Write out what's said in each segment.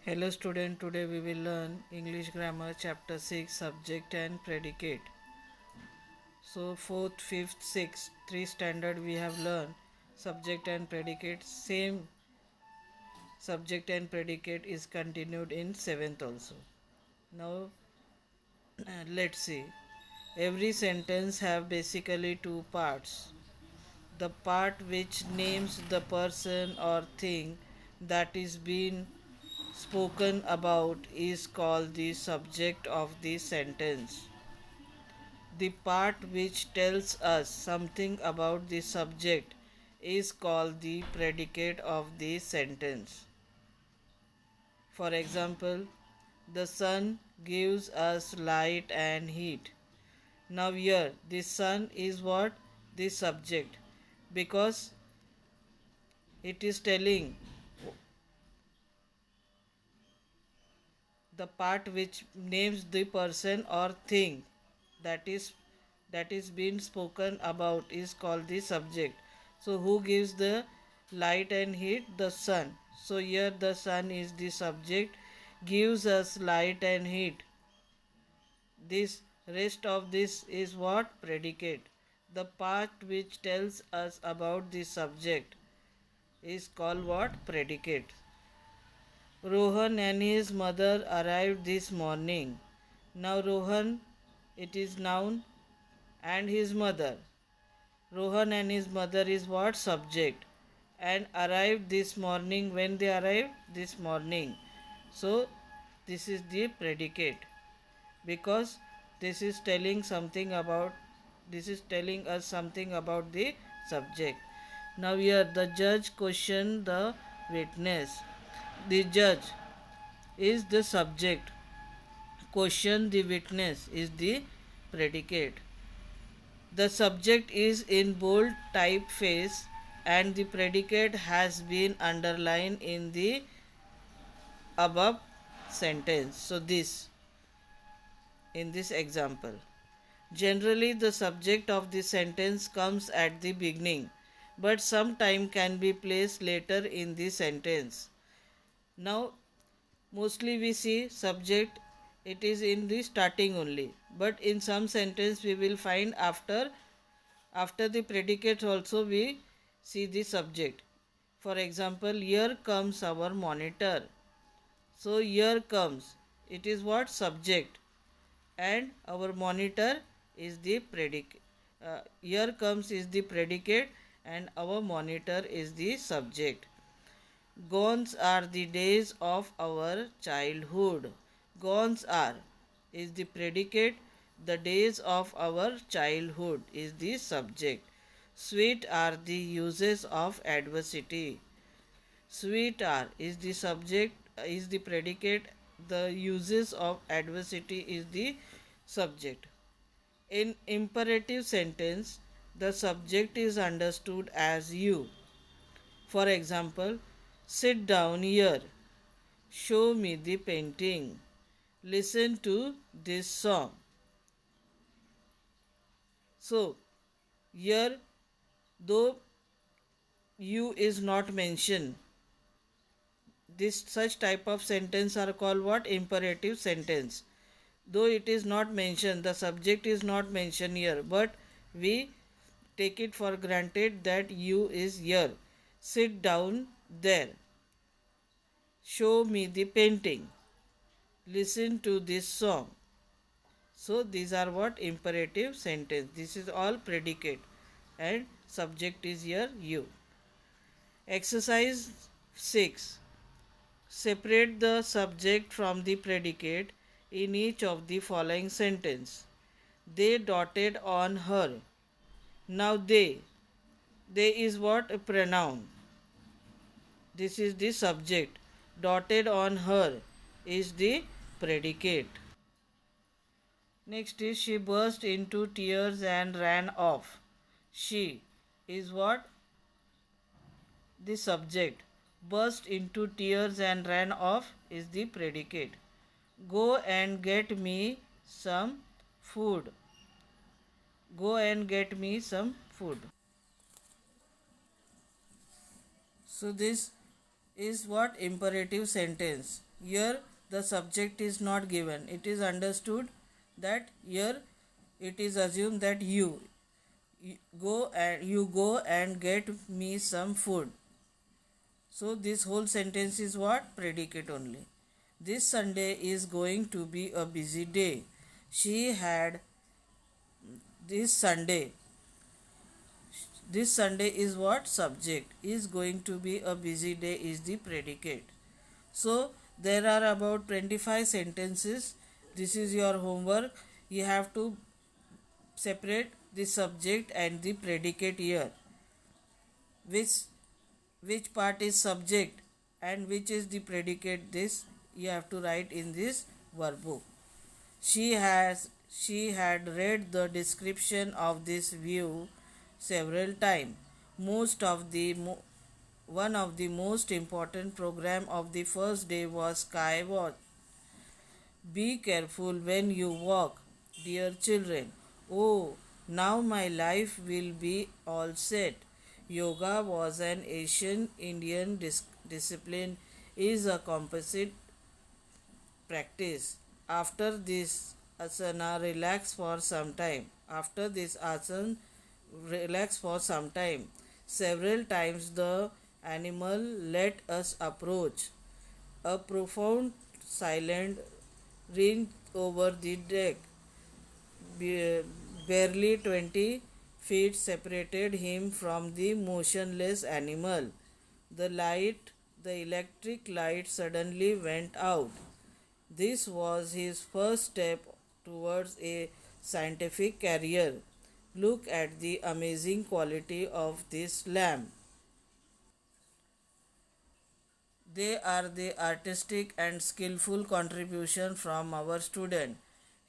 Hello student, today we will learn English grammar chapter 6 subject and predicate. So 4th, 5th, 6th, 3 standard we have learned subject and predicate. Same subject and predicate is continued in 7th also. Now let's see. Every sentence have basically two parts. The part which names the person or thing that is being spoken about is called the subject of the sentence. The part which tells us something about the subject is called the predicate of the sentence. For example, the sun gives us light and heat. Now, here, the sun is what? The subject, because it is telling the part which names the person or thing that is being spoken about is called the subject. So who gives the light and heat? The sun. So here the sun is the subject, gives us light and heat. This rest of this is what? Predicate. The part which tells us about the subject is called what? Predicate. Rohan and his mother arrived this morning. Now Rohan, it is noun, and his mother. Rohan and his mother is what? Subject. And arrived this morning. When they arrived? This morning. So this is the predicate, because this is telling something about, this is telling us something about the subject. Now here the judge questioned the witness. The judge is the subject. Question the witness is the predicate. The subject is in bold typeface and the predicate has been underlined in the above sentence. So this in this example. Generally the subject of the sentence comes at the beginning, but some time can be placed later in the sentence. Now mostly we see subject, it is in the starting only, but in some sentence we will find after the predicate also we see the subject. For example, here comes our monitor. So here comes, it is what? Subject, and our monitor is the predicate. Here comes is the predicate and our monitor is the subject. Gone are the days of our childhood. Gone are is the predicate. The days of our childhood is the subject. Sweet are the uses of adversity. Sweet are is the subject, is the predicate. The uses of adversity is the subject. In imperative sentence, the subject is understood as you. For example, sit down here. Show me the painting. Listen to this song. So, here, though you is not mentioned, this such type of sentence are called what? Imperative sentence. Though it is not mentioned, the subject is not mentioned here, but we take it for granted that you is here. Sit down there. Show me the painting. Listen to this song. So these are what? Imperative sentence. This is all predicate and subject is here you. Exercise 6. Separate the subject from the predicate in each of the following sentence. They dotted on her. Now they is what? A pronoun. This is the subject. Dotted on her is the predicate. Next is she burst into tears and ran off. She is what? The subject. Burst into tears and ran off is the predicate. Go and get me some food. Go and get me some food. So this is what? Imperative sentence. Here the subject is not given. It is understood that here it is assumed that you go and get me some food. So this whole sentence is what? Predicate only. This Sunday is going to be a busy day. She had this Sunday. This Sunday is what? Subject. Is going to be a busy day is the predicate. So there are about 25 sentences. This is your homework. You have to separate the subject and the predicate here. Which part is subject and which is the predicate, this you have to write in this workbook. She had read the description of this view several times. Most of the One of the most important program of the first day was sky watch. Be careful when you walk, dear children. Oh, now my life will be all set. Yoga was an Asian Indian discipline, is a composite practice. After this asana, relax for some time. After this asana, relax for some time. Several times the animal let us approach. A profound silence reigned over the deck. Barely 20 feet separated him from the motionless animal. The electric light suddenly went out. This was his first step towards a scientific career. Look at the amazing quality of this lamp. They are the artistic and skillful contribution from our student.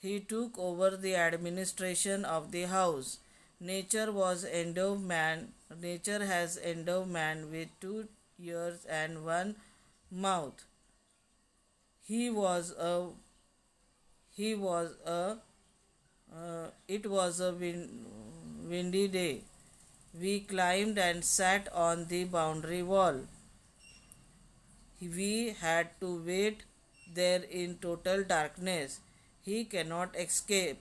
He took over the administration of the house. Nature has endowed man with 2 ears and one mouth. He was a he was a It was a windy day. We climbed and sat on the boundary wall. We had to wait there in total darkness. He cannot escape.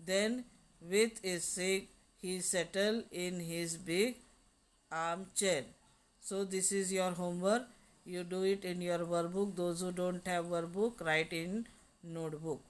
Then, with his stick, he settled in his big armchair. So, this is your homework. You do it in your workbook. Those who don't have workbook, write in notebook.